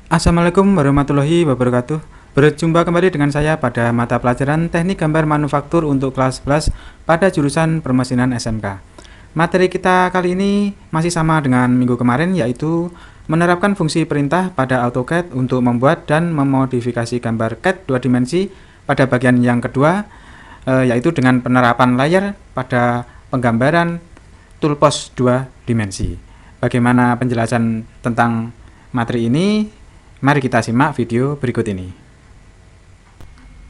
Assalamualaikum warahmatullahi wabarakatuh. Berjumpa kembali dengan saya pada mata pelajaran Teknik Gambar Manufaktur untuk kelas 11 pada jurusan Permesinan SMK. Materi kita kali ini masih sama dengan minggu kemarin, yaitu menerapkan fungsi perintah pada AutoCAD untuk membuat dan memodifikasi gambar CAD 2 dimensi pada bagian yang kedua, yaitu dengan penerapan layer pada penggambaran toolpost 2 dimensi. Bagaimana penjelasan tentang materi ini? Mari kita simak video berikut ini.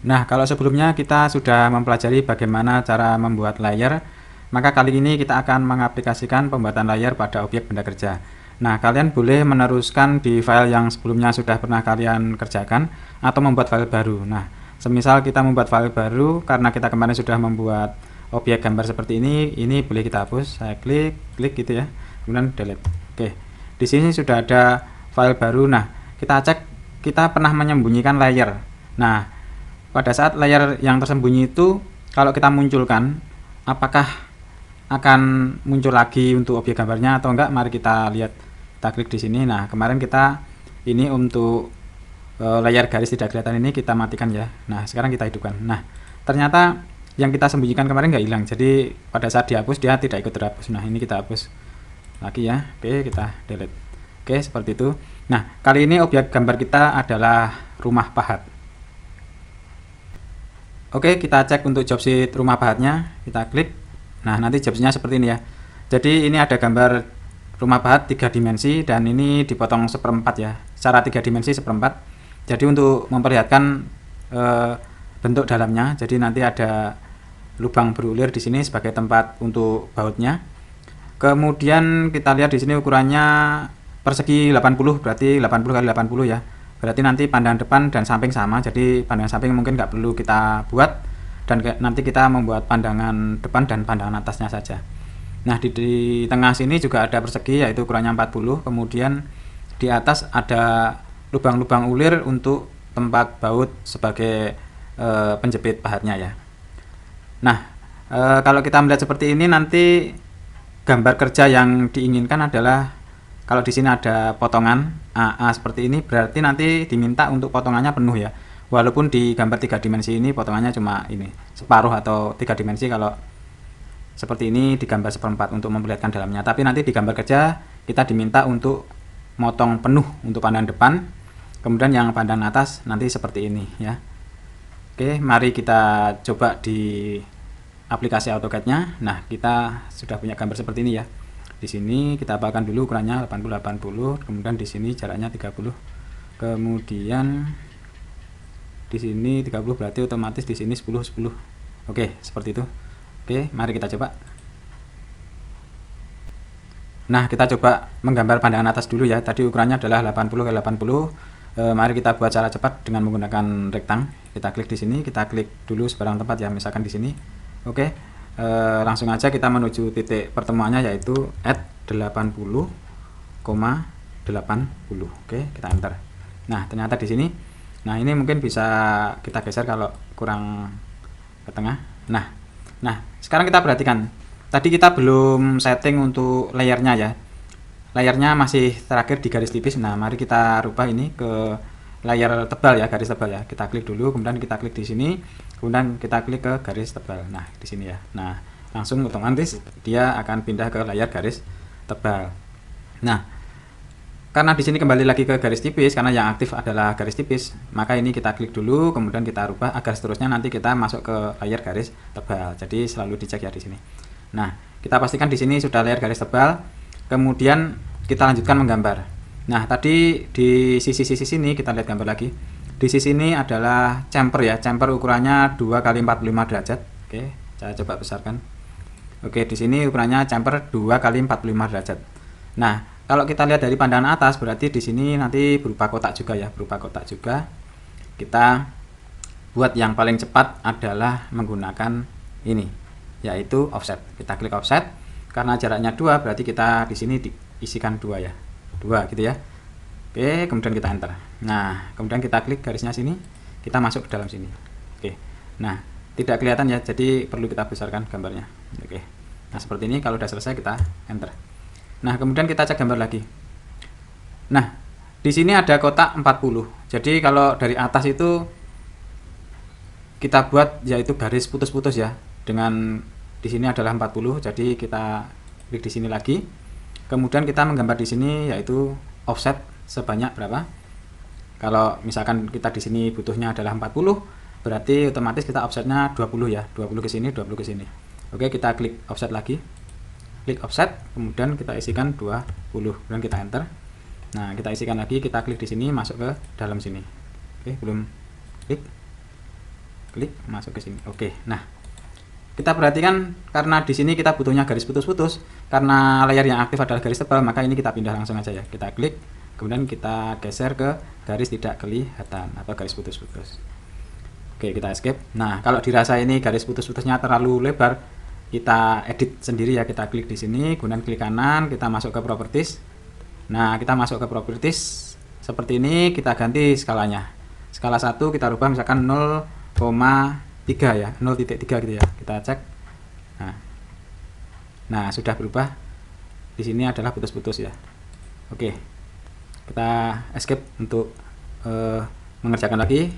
Nah, kalau sebelumnya kita sudah mempelajari bagaimana cara membuat layer, maka kali ini kita akan mengaplikasikan pembuatan layer pada objek benda kerja. Nah, kalian boleh meneruskan di file yang sebelumnya sudah pernah kalian kerjakan atau membuat file baru. Nah, semisal kita membuat file baru karena kita kemarin sudah membuat objek gambar seperti ini boleh kita hapus. Saya klik gitu ya, kemudian delete. Oke, di sini sudah ada file baru. Nah, kita cek kita pernah menyembunyikan layer. Nah, pada saat layer yang tersembunyi itu kalau kita munculkan, apakah akan muncul lagi untuk objek gambarnya atau enggak? Mari kita lihat. Kita klik di sini. Nah, kemarin kita ini untuk layar garis tidak kelihatan ini kita matikan ya. Nah, sekarang kita hidupkan. Nah, ternyata yang kita sembunyikan kemarin nggak hilang. Jadi pada saat dihapus dia tidak ikut terhapus. Nah, ini kita hapus lagi ya. Oke, kita delete. Oke, seperti itu. Nah, kali ini objek gambar kita adalah rumah pahat. Oke, kita cek untuk job sheet rumah pahatnya. Kita klik. Nah, nanti job sheetnya seperti ini ya. Jadi ini ada gambar rumah pahat 3 dimensi dan ini dipotong seperempat ya. Secara 3 dimensi seperempat. Jadi untuk memperlihatkan bentuk dalamnya. Jadi nanti ada lubang berulir di sini sebagai tempat untuk bautnya. Kemudian kita lihat di sini ukurannya persegi 80, berarti 80 kali 80 ya. Berarti nanti pandangan depan dan samping sama. Jadi pandangan samping mungkin nggak perlu kita buat dan nanti kita membuat pandangan depan dan pandangan atasnya saja. Nah, di tengah sini juga ada persegi yaitu ukurannya 40. Kemudian di atas ada lubang-lubang ulir untuk tempat baut sebagai penjepit pahatnya ya. Nah, kalau kita melihat seperti ini nanti gambar kerja yang diinginkan adalah kalau di sini ada potongan AA seperti ini, berarti nanti diminta untuk potongannya penuh ya. Walaupun di gambar 3 dimensi ini potongannya cuma ini separuh atau 3 dimensi, kalau seperti ini digambar seperempat untuk memperlihatkan dalamnya. Tapi nanti di gambar kerja kita diminta untuk motong penuh untuk pandangan depan, kemudian yang pandangan atas nanti seperti ini ya. Oke, mari kita coba di aplikasi AutoCAD-nya. Nah, kita sudah punya gambar seperti ini ya. Di sini kita apakan dulu ukurannya 80-80, kemudian di sini jaraknya 30. Kemudian di sini 30 berarti otomatis di sini 10-10. Oke, seperti itu. Oke, mari kita coba. Nah, kita coba menggambar pandangan atas dulu ya. Tadi ukurannya adalah 80 kali 80. Mari kita buat cara cepat dengan menggunakan rektang. Kita klik di sini, kita klik dulu sebarang tempat ya, misalkan di sini. Oke, langsung aja kita menuju titik pertemuannya yaitu at 80,80. Oke, kita enter. Nah, ternyata di sini. Nah, ini mungkin bisa kita geser kalau kurang ke tengah. Nah, sekarang kita perhatikan. Tadi kita belum setting untuk layernya ya. Layernya masih terakhir di garis tipis. Nah, mari kita rubah ini ke layar tebal ya, garis tebal ya. Kita klik dulu, kemudian kita klik di sini, kemudian kita klik ke garis tebal. Nah, di sini ya. Nah, langsung otomatis dia akan pindah ke layar garis tebal. Nah, karena di sini kembali lagi ke garis tipis, karena yang aktif adalah garis tipis, maka ini kita klik dulu, kemudian kita rubah agar seterusnya nanti kita masuk ke layar garis tebal. Jadi selalu dicek ya di sini. Nah, kita pastikan di sini sudah layar garis tebal. Kemudian kita lanjutkan menggambar. Nah, tadi di sisi-sisi sini kita lihat gambar lagi. Di sisi ini adalah chamfer ya. Chamfer ukurannya 2 kali 45 derajat. Oke, saya coba besarkan. Oke, di sini ukurannya chamfer 2 kali 45 derajat. Nah, kalau kita lihat dari pandangan atas, berarti di sini nanti berupa kotak juga ya, berupa kotak juga. Kita buat yang paling cepat adalah menggunakan ini, yaitu offset. Kita klik offset, karena jaraknya 2, berarti kita di sini diisikan 2 ya, 2 gitu ya. Oke, kemudian kita enter. Nah, kemudian kita klik garisnya sini, kita masuk ke dalam sini. Oke, nah tidak kelihatan ya, jadi perlu kita besarkan gambarnya. Oke, nah seperti ini. Kalau sudah selesai kita enter. Nah, kemudian kita cek gambar lagi. Nah, di sini ada kotak 40. Jadi kalau dari atas itu kita buat yaitu garis putus-putus ya. Dengan di sini adalah 40. Jadi kita klik di sini lagi. Kemudian kita menggambar di sini yaitu offset sebanyak berapa. Kalau misalkan kita di sini butuhnya adalah 40, berarti otomatis kita offsetnya 20 ya. 20 ke sini, 20 ke sini. Oke, kita klik offset lagi. Klik offset, kemudian kita isikan 20, kemudian kita enter. Nah, kita isikan lagi, kita klik di sini masuk ke dalam sini. Oke, belum klik masuk ke sini. Oke. Nah, kita perhatikan karena di sini kita butuhnya garis putus-putus, karena layar yang aktif adalah garis tebal, maka ini kita pindah langsung aja ya. Kita klik, kemudian kita geser ke garis tidak kelihatan atau garis putus-putus. Oke, kita escape. Nah, kalau dirasa ini garis putus-putusnya terlalu lebar, kita edit sendiri ya. Kita klik di sini, kemudian klik kanan, kita masuk ke properties. Nah, kita masuk ke properties seperti ini, kita ganti skalanya. Skala 1 kita rubah misalkan 0,3 ya, 0,3 gitu ya. Kita cek. Nah, sudah berubah. Di sini adalah putus-putus ya. Oke. Kita escape untuk mengerjakan lagi.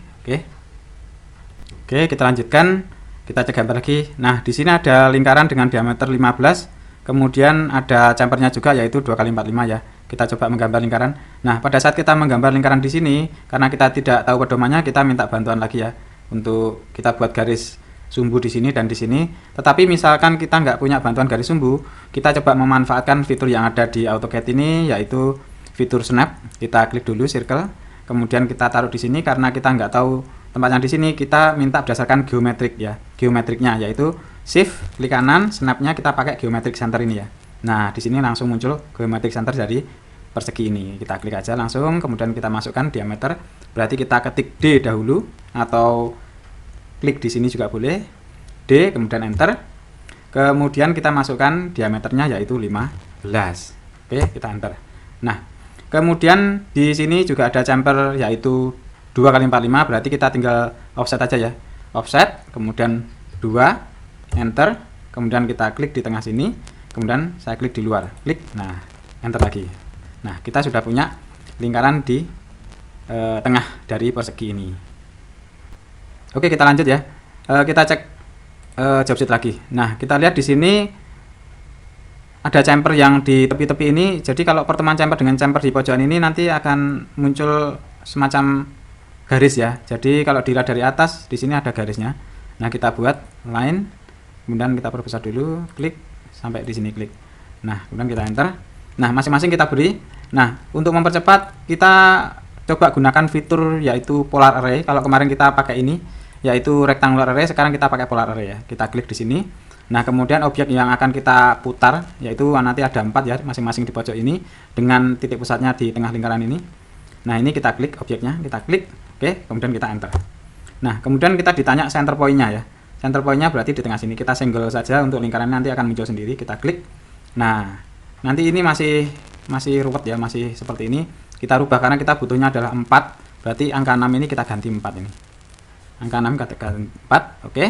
Oke, kita lanjutkan. Kita cek gambar lagi. Nah, di sini ada lingkaran dengan diameter 15. Kemudian ada campernya juga yaitu 2x45 ya. Kita coba menggambar lingkaran. Nah, pada saat kita menggambar lingkaran di sini, karena kita tidak tahu pedomannya, kita minta bantuan lagi ya untuk kita buat garis sumbu di sini dan di sini. Tetapi misalkan kita nggak punya bantuan garis sumbu, kita coba memanfaatkan fitur yang ada di AutoCAD ini yaitu fitur snap. Kita klik dulu circle, kemudian kita taruh di sini. Karena kita nggak tahu tempatnya di sini, kita minta berdasarkan geometrik ya, geometriknya yaitu shift klik kanan, snapnya kita pakai geometric center ini ya. Nah, di sini langsung muncul geometric center dari persegi ini. Kita klik aja langsung, kemudian kita masukkan diameter. Berarti kita ketik D dahulu atau klik di sini juga boleh. D, kemudian enter. Kemudian kita masukkan diameternya yaitu 15. Oke, kita enter. Nah, kemudian di sini juga ada camper yaitu 2x45, berarti kita tinggal offset aja ya. Offset, kemudian 2, enter, kemudian kita klik di tengah sini, kemudian saya klik di luar, klik, nah enter lagi. Nah, kita sudah punya lingkaran di tengah dari persegi ini. Oke, kita lanjut ya. Kita cek job sheet lagi. Nah, kita lihat di sini ada chamfer yang di tepi-tepi ini. Jadi kalau pertemuan chamfer dengan chamfer di pojokan ini nanti akan muncul semacam garis ya. Jadi kalau dilihat dari atas di sini ada garisnya. Nah, kita buat line, kemudian kita perbesar dulu, klik sampai di sini, klik. Nah, kemudian kita enter. Nah, masing-masing kita beri. Nah, untuk mempercepat kita coba gunakan fitur yaitu polar array. Kalau kemarin kita pakai ini yaitu rectangular array, sekarang kita pakai polar array ya. Kita klik di sini. Nah, kemudian objek yang akan kita putar yaitu nanti ada 4 ya, masing-masing di pojok ini dengan titik pusatnya di tengah lingkaran ini. Nah, ini kita klik objeknya, kita klik, oke, kemudian kita enter. Nah, kemudian kita ditanya center point-nya ya. Center point-nya berarti di tengah sini. Kita senggol saja untuk lingkaran nanti akan muncul sendiri. Kita klik. Nah, nanti ini masih ruwet ya, masih seperti ini. Kita rubah karena kita butuhnya adalah 4. Berarti angka 6 ini kita ganti 4 ini. Angka 6 kita ganti 4, oke.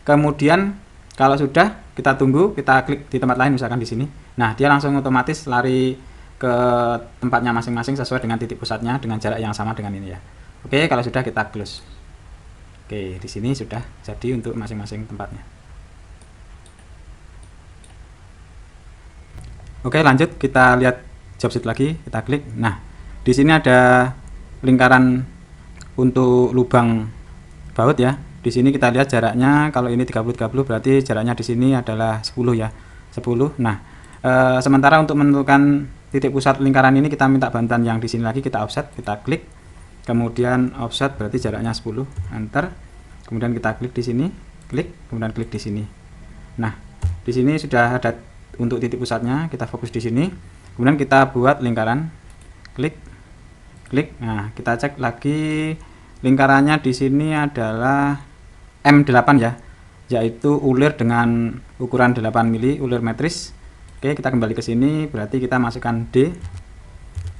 Kemudian kalau sudah, kita tunggu, kita klik di tempat lain misalkan di sini. Nah, dia langsung otomatis lari ke tempatnya masing-masing sesuai dengan titik pusatnya dengan jarak yang sama dengan ini ya. Oke, kalau sudah kita close. Oke, di sini sudah jadi untuk masing-masing tempatnya. Oke, lanjut kita lihat job sheet lagi, kita klik. Nah, di sini ada lingkaran untuk lubang baut ya. Di sini kita lihat jaraknya, kalau ini 30-30 berarti jaraknya di sini adalah 10 ya. 10. Nah, sementara untuk menentukan titik pusat lingkaran ini kita minta bantuan yang di sini lagi, kita offset, kita klik. Kemudian offset berarti jaraknya 10, enter. Kemudian kita klik di sini, klik, kemudian klik di sini. Nah, di sini sudah ada untuk titik pusatnya, kita fokus di sini. Kemudian kita buat lingkaran, klik, klik. Nah, kita cek lagi lingkarannya di sini adalah M8 ya, yaitu ulir dengan ukuran 8 mili, ulir metris. Oke, kita kembali ke sini, berarti kita masukkan D,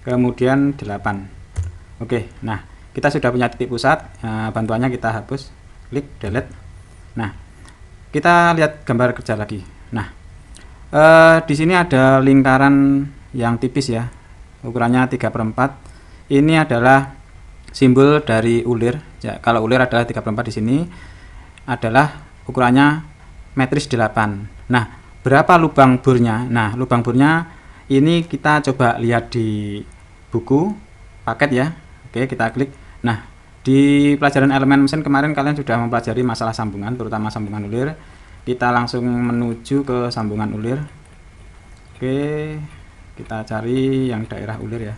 kemudian 8. Oke, nah kita sudah punya titik pusat. Bantuannya kita hapus, klik delete. Nah, kita lihat gambar kerja lagi. Nah, di sini ada lingkaran yang tipis ya, ukurannya 3/4. ini adalah simbol dari ulir ya. Kalau ulir adalah 3/4, di sini adalah ukurannya matriks 8. Nah, berapa lubang burnya? Nah, lubang burnya ini kita coba lihat di buku paket ya. Oke, kita klik. Nah, di pelajaran elemen mesin kemarin kalian sudah mempelajari masalah sambungan, terutama sambungan ulir. Kita langsung menuju ke sambungan ulir. Oke, kita cari yang daerah ulir ya.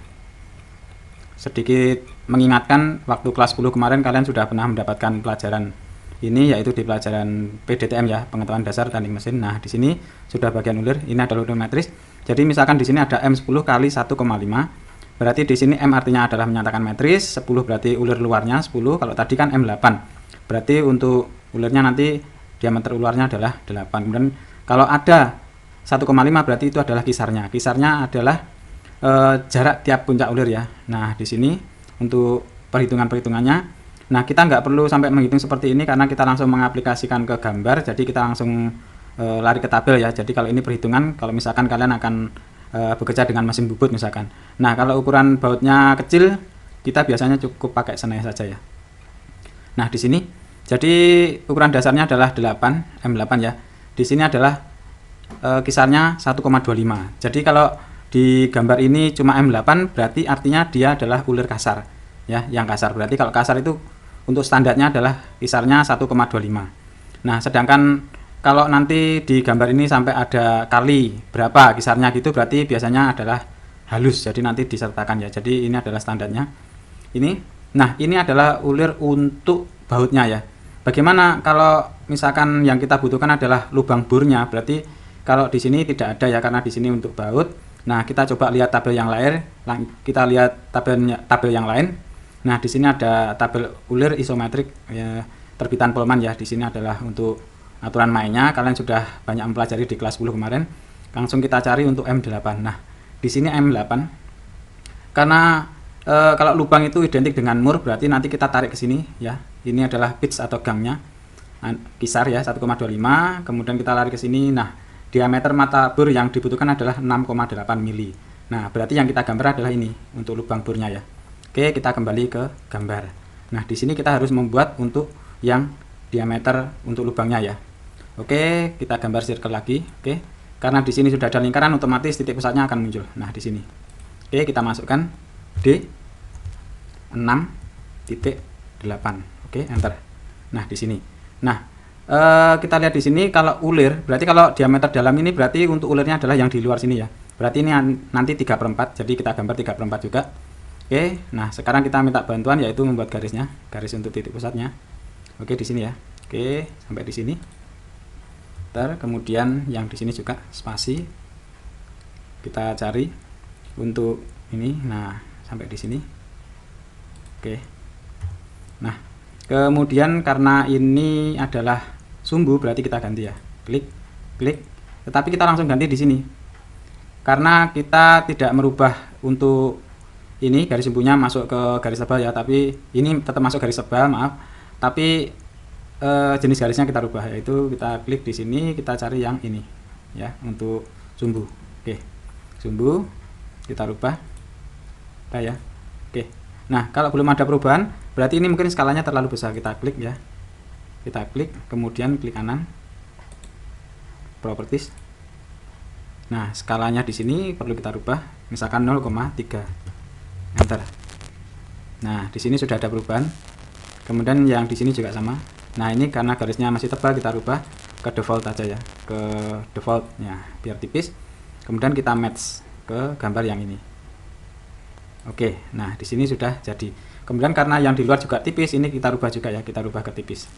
Sedikit mengingatkan, waktu kelas 10 kemarin kalian sudah pernah mendapatkan pelajaran ini, yaitu di pelajaran PDTM ya, pengetahuan dasar teknik mesin. Nah, di sini sudah bagian ulir, ini adalah ulir matris. Jadi misalkan di sini ada M10 kali 1,5, berarti di sini M artinya adalah menyatakan matris, 10 berarti ulir luarnya 10, kalau tadi kan M8. Berarti untuk ulirnya nanti diameter luarnya adalah 8. Kemudian kalau ada 1,5 berarti itu adalah kisarnya. Kisarnya adalah jarak tiap puncak ulir ya. Nah, di sini untuk perhitungannya, nah kita nggak perlu sampai menghitung seperti ini karena kita langsung mengaplikasikan ke gambar. Jadi kita langsung lari ke tabel ya. Jadi kalau ini perhitungan, kalau misalkan kalian akan bekerja dengan mesin bubut misalkan. Nah, kalau ukuran bautnya kecil, kita biasanya cukup pakai senai saja ya. Nah, di sini jadi ukuran dasarnya adalah 8 M8 ya. Di sini adalah kisarnya 1,25. Jadi kalau di gambar ini cuma M8 berarti artinya dia adalah ulir kasar ya, yang kasar. Berarti kalau kasar itu untuk standarnya adalah kisarnya 1,25. Nah, sedangkan kalau nanti di gambar ini sampai ada kali berapa kisarnya gitu, berarti biasanya adalah halus, jadi nanti disertakan ya. Jadi ini adalah standarnya ini. Nah, ini adalah ulir untuk bautnya ya. Bagaimana kalau misalkan yang kita butuhkan adalah lubang burnya? Berarti kalau di sini tidak ada ya, karena di sini untuk baut. Nah, kita coba lihat tabel yang lain. Kita lihat tabel yang lain. Nah, di sini ada tabel ulir isometrik ya, terbitan Polman ya. Di sini adalah untuk aturan mainnya. Kalian sudah banyak mempelajari di kelas 10 kemarin. Langsung kita cari untuk M8. Nah, di sini M8. Karena kalau lubang itu identik dengan mur, berarti nanti kita tarik ke sini ya. Ini adalah pitch atau gangnya. Kisar ya 1,25. Kemudian kita lari ke sini. Nah, diameter mata bor yang dibutuhkan adalah 6,8 mili. Nah, berarti yang kita gambar adalah ini untuk lubang bornya ya. Oke, kita kembali ke gambar. Nah, di sini kita harus membuat untuk yang diameter untuk lubangnya ya. Oke, kita gambar circle lagi. Oke, karena di sini sudah ada lingkaran, otomatis titik pusatnya akan muncul. Nah, di sini. Oke, kita masukkan D 6,8. Oke, enter. Nah, di sini. Nah, kita lihat di sini kalau ulir, berarti kalau diameter dalam ini berarti untuk ulirnya adalah yang di luar sini ya. Berarti ini nanti 3/4, jadi kita gambar 3/4 juga. Oke, nah sekarang kita minta bantuan yaitu membuat garisnya, garis untuk titik pusatnya. Oke, di sini ya. Oke, sampai di sini. Kemudian yang di sini juga spasi. Kita cari untuk ini. Nah, sampai di sini. Oke. Nah, kemudian karena ini adalah sumbu berarti kita ganti ya, klik, tetapi kita langsung ganti di sini karena kita tidak merubah untuk ini garis sumbunya masuk ke garis tebal ya, tapi ini tetap masuk garis tebal, maaf, tapi jenis garisnya kita rubah, yaitu kita klik di sini, kita cari yang ini ya untuk sumbu. Oke, sumbu kita rubah ya. Oke, nah kalau belum ada perubahan berarti ini mungkin skalanya terlalu besar, kita klik ya. Kita klik, kemudian klik kanan, properties. Nah, skalanya di sini perlu kita rubah, misalkan 0,3, enter. Nah, di sini sudah ada perubahan. Kemudian yang di sini juga sama. Nah, ini karena garisnya masih tebal, kita rubah ke default aja ya, ke defaultnya biar tipis. Kemudian kita match ke gambar yang ini. Oke, nah di sini sudah jadi. Kemudian karena yang di luar juga tipis, ini kita rubah juga ya, kita rubah ke tipis.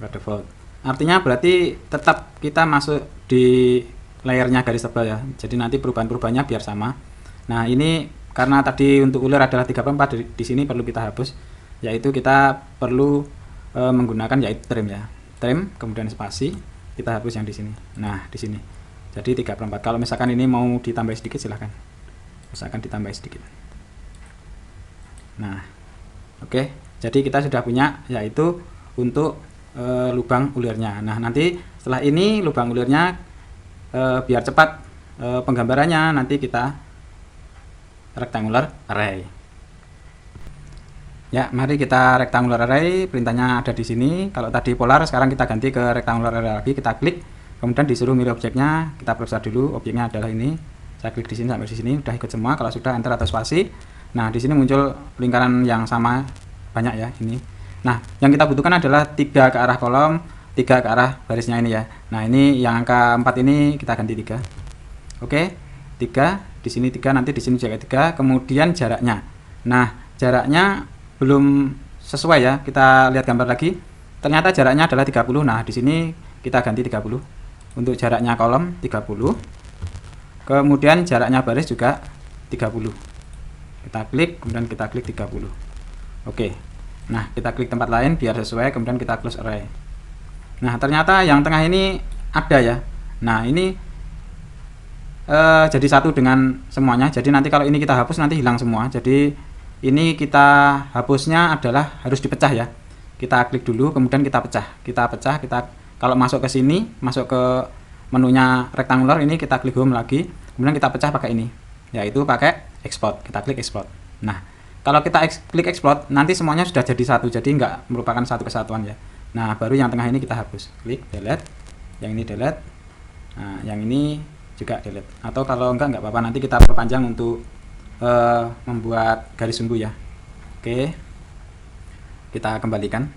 Default. Artinya berarti tetap kita masuk di layernya garis tebal ya. Jadi nanti perubahan-perubahannya biar sama. Nah, ini karena tadi untuk ulir adalah 3/4, di sini perlu kita hapus, yaitu kita perlu menggunakan yaitu trim ya. Trim, kemudian spasi, kita hapus yang di sini. Nah, di sini. Jadi 3/4. Kalau misalkan ini mau ditambah sedikit silahkan. Misalkan ditambah sedikit. Nah, oke. Jadi kita sudah punya yaitu untuk lubang ulirnya. Nah, nanti setelah ini lubang ulirnya biar cepat penggambarannya, nanti kita rectangular array. Ya, mari kita rectangular array, perintahnya ada di sini. Kalau tadi polar, sekarang kita ganti ke rectangular array lagi, kita klik, kemudian disuruh milih objeknya, kita periksa dulu objeknya adalah ini. Saya klik di sini sampai di sini, udah ikut semua. Kalau sudah enter atau spasi. Nah, di sini muncul lingkaran yang sama banyak ya ini. Nah, yang kita butuhkan adalah 3 ke arah kolom, 3 ke arah barisnya ini ya. Nah, ini yang angka 4 ini kita ganti 3. Oke, 3, di sini 3, nanti di sini juga 3, kemudian jaraknya. Nah, jaraknya belum sesuai ya, kita lihat gambar lagi. Ternyata jaraknya adalah 30. Nah, di sini kita ganti 30. Untuk jaraknya kolom 30. Kemudian jaraknya baris juga 30. Kita klik, kemudian kita klik 30. Oke. Nah, kita klik tempat lain biar sesuai, kemudian kita close array. Nah, ternyata yang tengah ini ada ya. Nah, ini jadi satu dengan semuanya. Jadi nanti kalau ini kita hapus nanti hilang semua. Jadi ini kita hapusnya adalah harus dipecah ya. Kita klik dulu, kemudian kita pecah. Kita kalau masuk ke sini, masuk ke menunya rectangular ini, kita klik home lagi, kemudian kita pecah pakai ini, yaitu pakai export. Kita klik export. Nah, kalau kita klik export, nanti semuanya sudah jadi satu, jadi nggak merupakan satu kesatuan ya. Nah, baru yang tengah ini kita hapus. Klik delete, yang ini delete, nah yang ini juga delete. Atau kalau nggak apa-apa, nanti kita perpanjang untuk membuat garis sumbu ya. Oke, kita kembalikan.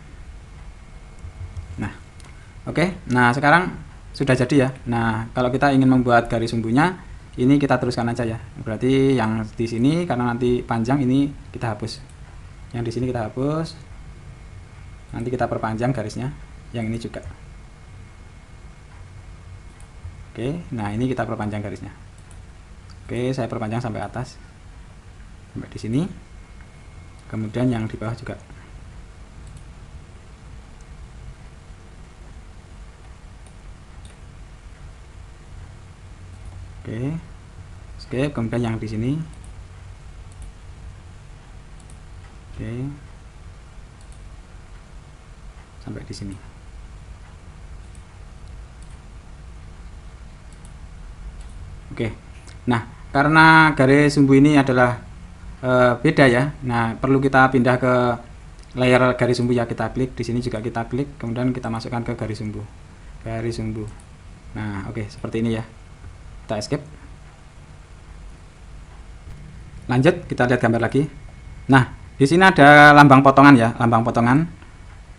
Nah, oke. Nah, sekarang sudah jadi ya. Nah, kalau kita ingin membuat garis sumbunya, ini kita teruskan aja ya. Berarti yang di sini karena nanti panjang, ini kita hapus. Yang di sini kita hapus. Nanti kita perpanjang garisnya. Yang ini juga. Oke, nah ini kita perpanjang garisnya. Oke, saya perpanjang sampai atas. Sampai di sini, kemudian yang di bawah juga. Oke, skip, kemudian yang di sini. Oke, sampai di sini. Oke, nah karena garis sumbu ini adalah beda ya. Nah, perlu kita pindah ke layer garis sumbu ya. Kita klik di sini juga kita klik, kemudian kita masukkan ke garis sumbu. Garis sumbu. Nah, oke, seperti ini ya. Kita escape. Lanjut, kita lihat gambar lagi. Nah, di sini ada lambang potongan ya, lambang potongan.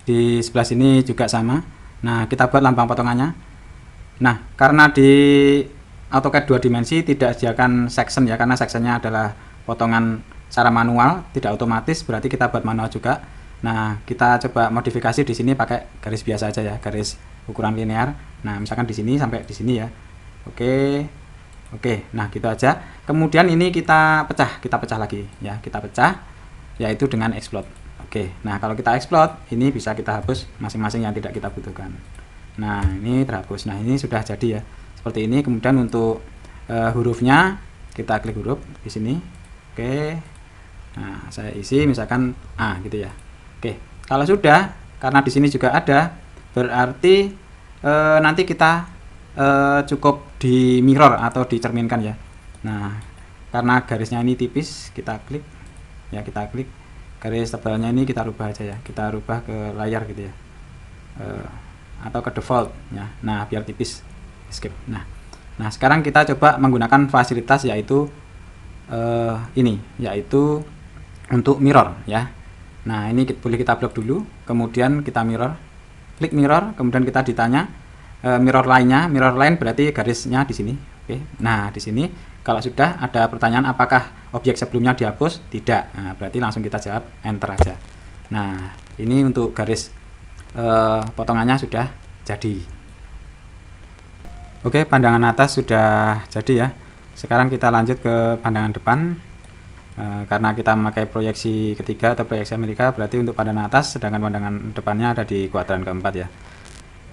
Di sebelah sini juga sama. Nah, kita buat lambang potongannya. Nah, karena di AutoCAD 2 dimensi tidak disediakan section ya, karena sectionnya adalah potongan secara manual, tidak otomatis, berarti kita buat manual juga. Nah, kita coba modifikasi di sini pakai garis biasa aja ya, garis ukuran linear. Nah, misalkan di sini sampai di sini ya. Oke. Oke, nah gitu aja. Kemudian ini kita pecah lagi ya, kita pecah yaitu dengan explode. Oke. Nah, kalau kita explode, ini bisa kita hapus masing-masing yang tidak kita butuhkan. Nah, ini terhapus. Nah, ini sudah jadi ya. Seperti ini. Kemudian untuk hurufnya kita klik huruf di sini. Oke. Nah, saya isi misalkan A gitu ya. Oke. Kalau sudah, karena di sini juga ada, berarti nanti kita cukup di mirror atau dicerminkan ya. Nah, karena garisnya ini tipis, kita klik ya, kita klik garis tebalnya ini kita rubah aja ya, kita rubah ke layar gitu ya, atau ke default ya. Nah, biar tipis, escape. Nah sekarang kita coba menggunakan fasilitas yaitu ini, yaitu untuk mirror ya. Nah, ini boleh kita blok dulu, kemudian kita mirror, klik mirror, kemudian kita ditanya mirror line berarti garisnya di sini. Oke. Nah, di sini kalau sudah ada pertanyaan apakah objek sebelumnya dihapus, tidak. Nah, berarti langsung kita jawab enter aja. Nah, ini untuk garis potongannya sudah jadi. Oke, pandangan atas sudah jadi ya. Sekarang kita lanjut ke pandangan depan. Karena kita memakai proyeksi ketiga atau proyeksi Amerika, berarti untuk pandangan atas, sedangkan pandangan depannya ada di kuadran keempat ya.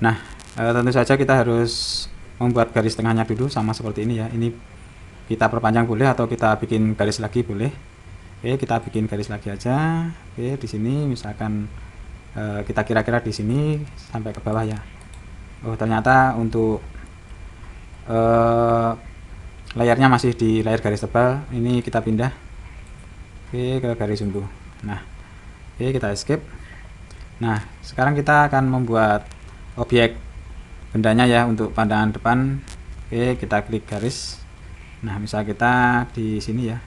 Nah, tentu saja kita harus membuat garis tengahnya dulu sama seperti ini ya. Ini kita perpanjang boleh atau kita bikin garis lagi boleh. Oke, kita bikin garis lagi aja. Oke, di sini misalkan kita kira-kira di sini sampai ke bawah ya. Oh, ternyata untuk layarnya masih di layar garis tebal. Ini kita pindah Oke, ke garis sumbu. Nah, oke, kita escape. Nah, sekarang kita akan membuat objek bendanya ya untuk pandangan depan. Oke, kita klik garis. Nah, misal kita di sini ya,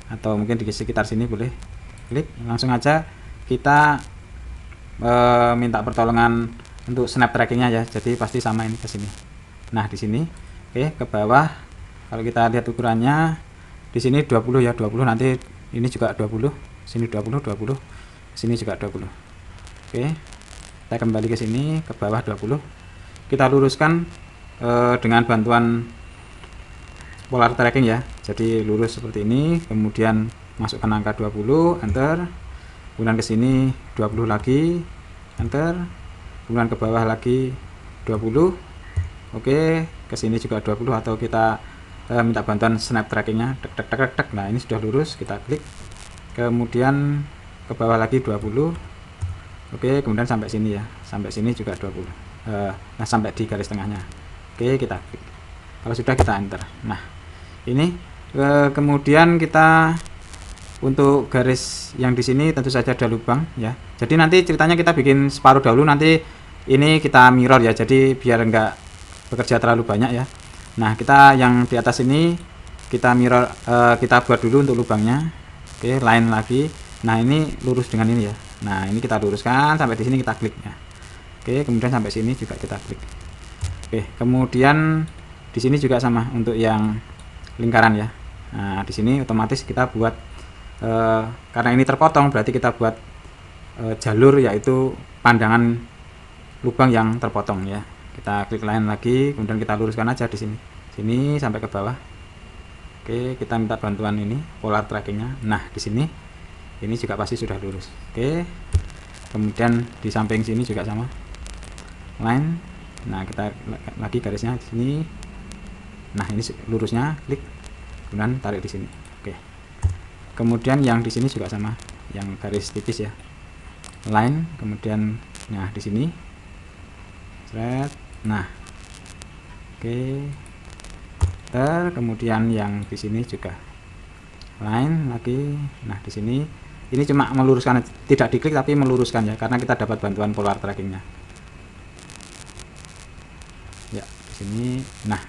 atau mungkin di sekitar sini boleh klik. Langsung aja kita minta pertolongan untuk snap trackingnya ya, jadi pasti sama ini ke sini. Nah, di sini oke, ke bawah kalau kita lihat ukurannya di sini 20 ya, 20, nanti ini juga 20, sini 20, 20, sini juga 20. Oke, kita kembali ke sini, ke bawah 20, kita luruskan dengan bantuan polar tracking ya, jadi lurus seperti ini, kemudian masukkan angka 20, enter, kemudian ke sini 20 lagi, enter, kemudian ke bawah lagi 20. Oke, ke sini juga 20, atau kita minta bantuan snap trackingnya, tek tek tek tek tek. Nah, ini sudah lurus, kita klik, kemudian ke bawah lagi 20. Oke, kemudian sampai sini ya, sampai sini juga 20. Nah, sampai di garis tengahnya. Oke, kita klik, kalau sudah kita enter. Nah, ini kemudian kita untuk garis yang di sini tentu saja ada lubang ya, jadi nanti ceritanya kita bikin separuh dahulu, nanti ini kita mirror ya, jadi biar enggak bekerja terlalu banyak ya. Nah, kita yang di atas ini kita mirror, kita buat dulu untuk lubangnya. Oke, line lagi. Nah, ini lurus dengan ini ya. Nah, ini kita luruskan sampai di sini, kita klik ya. Oke, kemudian sampai sini juga kita klik. Oke, kemudian di sini juga sama untuk yang lingkaran ya. Nah, di sini otomatis kita buat karena ini terpotong, berarti kita buat jalur, yaitu pandangan lubang yang terpotong ya. Kita klik line lagi, kemudian kita luruskan aja di sini sampai ke bawah. Oke, kita minta bantuan ini polar trackingnya. Nah, di sini ini juga pasti sudah lurus. Oke, kemudian di samping sini juga sama line. Nah, kita lagi garisnya di sini. Nah, ini lurusnya, klik, kemudian tarik di sini. Oke, kemudian yang di sini juga sama, yang garis tipis ya, line, kemudian nah di sini thread. Nah, oke, kemudian yang di sini juga line lagi. Nah, di sini ini cuma meluruskan, tidak diklik tapi meluruskan ya, karena kita dapat bantuan polar trackingnya ya. Di sini, nah,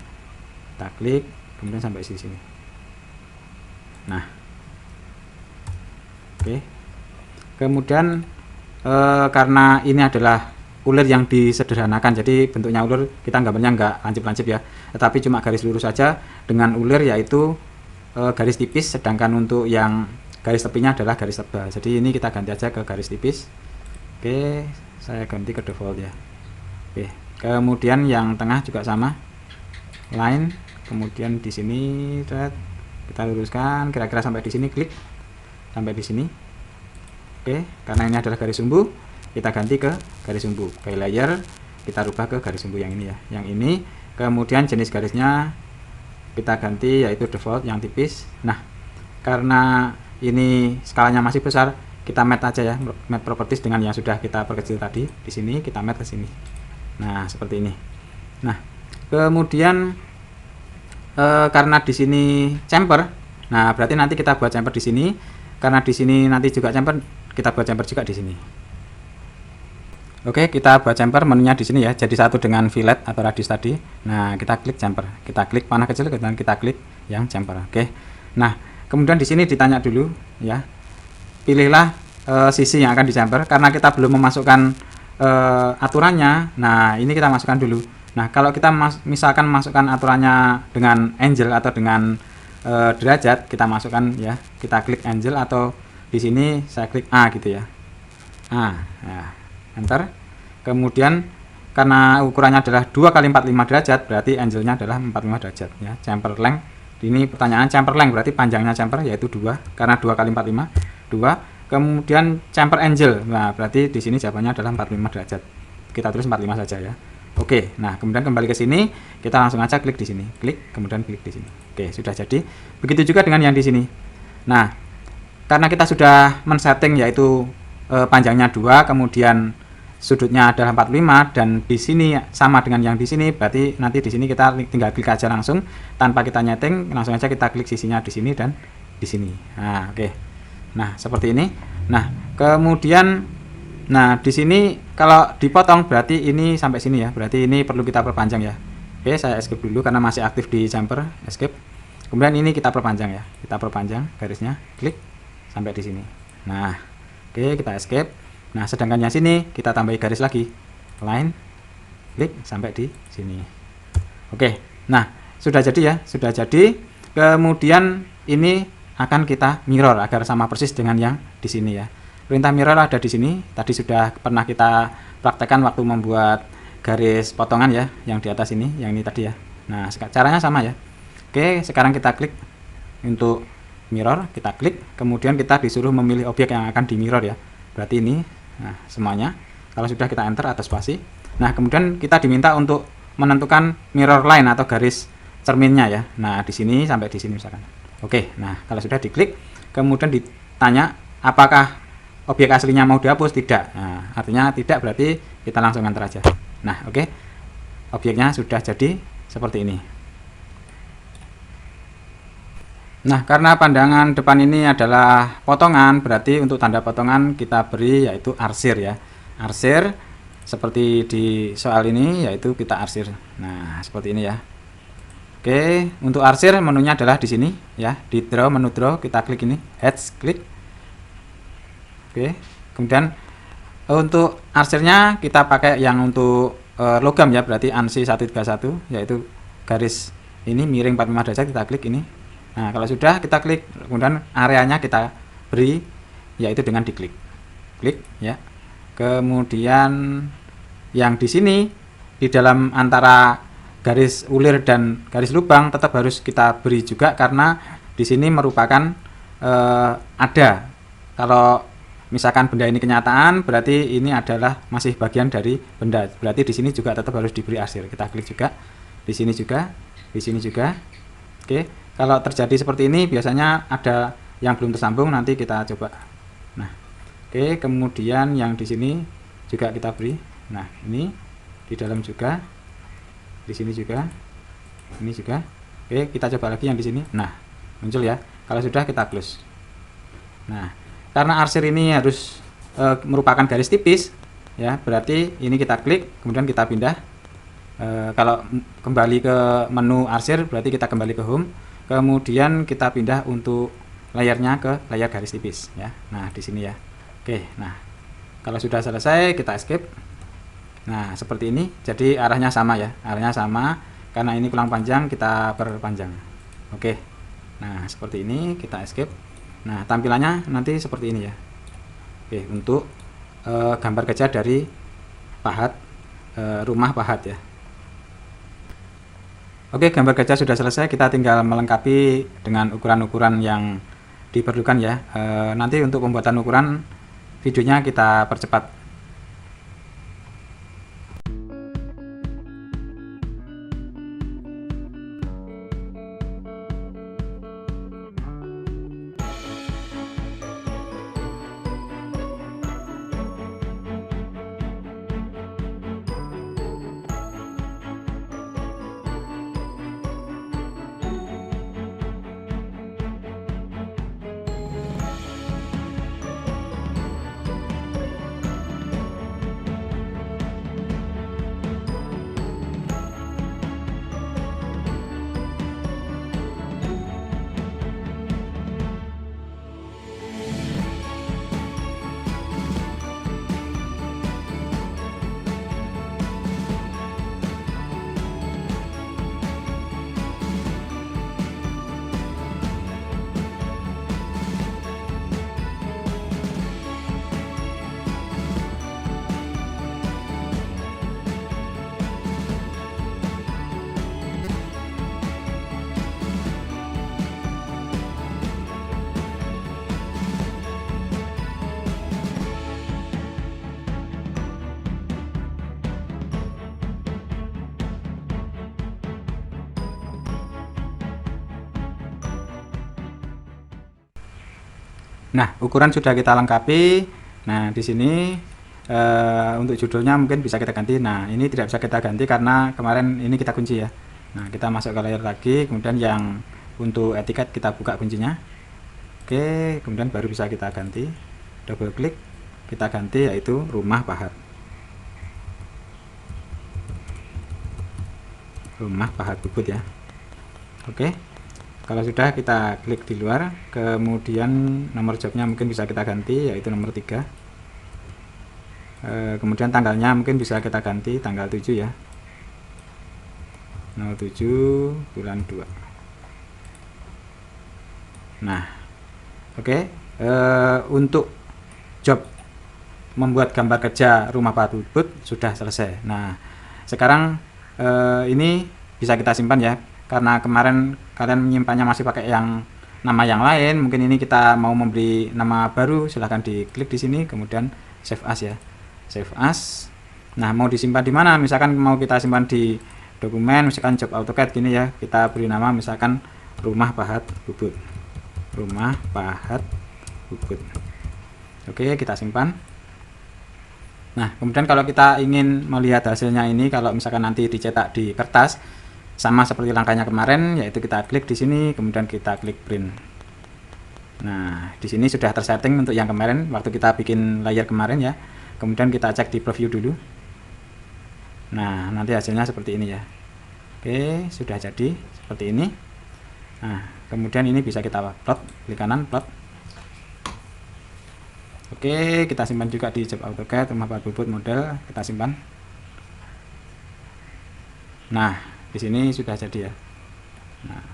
kita klik, kemudian sampai di sini. Nah, oke, kemudian karena ini adalah ulir yang disederhanakan, jadi bentuknya ulir, kita gambarnya nggak lancip-lancip ya, tetapi cuma garis lurus saja dengan ulir, yaitu garis tipis, sedangkan untuk yang garis tepinya adalah garis tebal. Jadi ini kita ganti aja ke garis tipis. Oke, saya ganti ke default ya. Oke, kemudian yang tengah juga sama, line, kemudian di sini kita luruskan kira-kira sampai di sini, klik sampai di sini. Oke, karena ini adalah garis sumbu, kita ganti ke garis sumbu, by layer kita rubah ke garis sumbu yang ini ya, yang ini. Kemudian jenis garisnya kita ganti, yaitu default yang tipis. Nah, karena ini skalanya masih besar, kita match aja ya, match properties dengan yang sudah kita perkecil tadi. Di sini kita match ke sini. Nah, seperti ini. Nah, kemudian karena di sini chamfer, nah berarti nanti kita buat chamfer di sini. Karena di sini nanti juga chamfer, kita buat chamfer juga di sini. Oke, kita buat chamfer, menunya di sini ya, jadi satu dengan fillet atau radius tadi. Nah, kita klik chamfer, kita klik panah kecil, kemudian kita klik yang chamfer. Oke, nah kemudian di sini ditanya dulu ya, pilihlah sisi yang akan di chamfer, karena kita belum memasukkan aturannya. Nah, ini kita masukkan dulu. Nah, kalau kita misalkan masukkan aturannya dengan angle atau dengan derajat, kita masukkan ya, kita klik angle, atau di sini saya klik A gitu ya, A. Nah, enter. Kemudian karena ukurannya adalah 2 kali 45 derajat, berarti angle-nya adalah 45 derajat ya. Chamfer length, ini pertanyaan chamfer length, berarti panjangnya chamfer yaitu 2, karena 2 kali 45 2. Kemudian chamfer angle, nah berarti di sini jawabannya adalah 45 derajat, kita tulis 45 saja ya. Oke, nah kemudian kembali ke sini, kita langsung aja klik di sini, klik, kemudian klik di sini. Oke, sudah jadi. Begitu juga dengan yang di sini. Nah, karena kita sudah men-setting, yaitu panjangnya 2, kemudian sudutnya adalah 45, dan di sini sama dengan yang di sini, berarti nanti di sini kita tinggal klik aja langsung tanpa kita nyeting, langsung aja kita klik sisinya di sini dan di sini. Nah, oke. Nah, seperti ini. Nah, kemudian di sini kalau dipotong berarti ini sampai sini ya. Berarti ini perlu kita perpanjang ya. Oke, saya escape dulu karena masih aktif di jumper, escape. Kemudian ini kita perpanjang ya. Kita perpanjang garisnya, klik sampai di sini. Nah, oke, kita escape. Nah, sedangkan yang sini kita tambahi garis lagi. Line, klik sampai di sini. Oke. Nah, sudah jadi ya, sudah jadi. Kemudian ini akan kita mirror agar sama persis dengan yang di sini ya. Perintah mirror ada di sini. Tadi sudah pernah kita praktekkan waktu membuat garis potongan ya, yang di atas ini, yang ini tadi ya. Nah, caranya sama ya. Oke, sekarang kita klik untuk mirror, kita klik, kemudian kita disuruh memilih objek yang akan di mirror ya. Berarti ini, nah semuanya. Kalau sudah kita enter atau spasi. Nah, kemudian kita diminta untuk menentukan mirror line atau garis cerminnya ya. Nah, di sini sampai di sini misalkan. Oke, nah kalau sudah diklik, kemudian ditanya apakah objek aslinya mau dihapus, tidak. Nah, artinya tidak berarti kita langsung enter aja. Nah, oke. Objeknya sudah jadi seperti ini. Nah, karena pandangan depan ini adalah potongan, berarti untuk tanda potongan kita beri yaitu arsir ya. Arsir seperti di soal ini yaitu kita arsir. Nah, seperti ini ya. Oke, untuk arsir menunya adalah di sini ya, di draw, menu draw, kita klik ini, edge, klik. Oke, kemudian untuk arsirnya kita pakai yang untuk logam ya, berarti ANSI 131 yaitu garis ini miring 45 derajat, kita klik ini. Nah, kalau sudah kita klik, kemudian areanya kita beri yaitu dengan diklik. Klik ya. Kemudian yang di sini di dalam antara garis ulir dan garis lubang tetap harus kita beri juga karena di sini merupakan ada. Kalau misalkan benda ini kenyataan, berarti ini adalah masih bagian dari benda. Berarti di sini juga tetap harus diberi arsir. Kita klik juga. Di sini juga, di sini juga. Oke, kalau terjadi seperti ini biasanya ada yang belum tersambung, nanti kita coba. Nah, oke, kemudian yang di sini juga kita beri. Nah, ini di dalam juga, di sini juga, ini juga. Oke, kita coba lagi yang di sini. Nah, muncul ya. Kalau sudah kita close. Nah, karena arsir ini harus merupakan garis tipis, ya, berarti ini kita klik, kemudian kita pindah. Kalau kembali ke menu arsir, berarti kita kembali ke home. Kemudian kita pindah untuk layarnya ke layar garis tipis, ya. Nah, di sini ya. Oke, nah, kalau sudah selesai kita escape. Nah, seperti ini. Jadi arahnya sama ya, arahnya sama. Karena ini kurang panjang, kita perpanjang. Oke. Nah, seperti ini kita escape. Nah, tampilannya nanti seperti ini ya. Oke, untuk gambar gajah dari pahat, rumah pahat ya. Oke, gambar gajah sudah selesai. Kita tinggal melengkapi dengan ukuran-ukuran yang diperlukan ya. Nanti untuk pembuatan ukuran videonya kita percepat. Nah, ukuran sudah kita lengkapi. Nah, di sini untuk judulnya mungkin bisa kita ganti. Nah, ini tidak bisa kita ganti karena kemarin ini kita kunci ya. Nah, kita masuk ke layar lagi, kemudian yang untuk etiket kita buka kuncinya. Oke, kemudian baru bisa kita ganti, double klik, kita ganti yaitu rumah pahat. Rumah pahat bubut ya. Oke, kalau sudah kita klik di luar, kemudian nomor jobnya mungkin bisa kita ganti yaitu nomor 3. Kemudian tanggalnya mungkin bisa kita ganti tanggal 7 ya, 07 bulan 2. Nah, oke, untuk job membuat gambar kerja rumah pahat bubut sudah selesai. Nah, sekarang ini bisa kita simpan ya, karena kemarin kalian menyimpannya masih pakai yang nama yang lain. Mungkin ini kita mau memberi nama baru, silahkan diklik di sini, kemudian save as ya, save as. Nah, mau disimpan di mana? Misalkan mau kita simpan di dokumen, misalkan job AutoCAD gini ya, kita beri nama misalkan rumah pahat bubut, rumah pahat bubut. Oke, kita simpan. Nah, kemudian kalau kita ingin melihat hasilnya ini, kalau misalkan nanti dicetak di kertas, sama seperti langkahnya kemarin, yaitu kita klik di sini, kemudian kita klik print. Nah, di sini sudah tersetting untuk yang kemarin, waktu kita bikin layer kemarin ya. Kemudian kita cek di preview dulu. Nah, nanti hasilnya seperti ini ya. Oke, sudah jadi seperti ini. Nah, kemudian ini bisa kita plot, klik kanan, plot. Oke, kita simpan juga di job AutoCAD rumah pahat bubut model, kita simpan. Nah, di sini sudah jadi ya. Nah,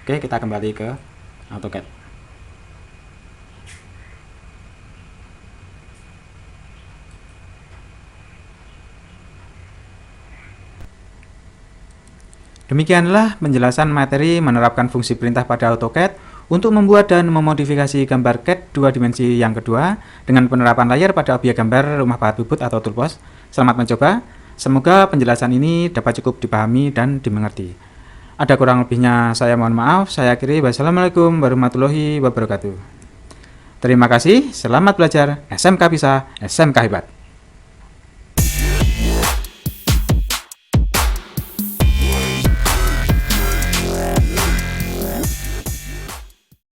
oke, kita kembali ke AutoCAD. Demikianlah penjelasan materi menerapkan fungsi perintah pada AutoCAD untuk membuat dan memodifikasi gambar CAD 2 dimensi yang kedua dengan penerapan layar pada objek gambar rumah pahat bubut atau toolbox. Selamat mencoba. Semoga penjelasan ini dapat cukup dipahami dan dimengerti. Ada kurang lebihnya saya mohon maaf. Saya akhiri. Wassalamualaikum warahmatullahi wabarakatuh. Terima kasih. Selamat belajar. SMK bisa, SMK hebat.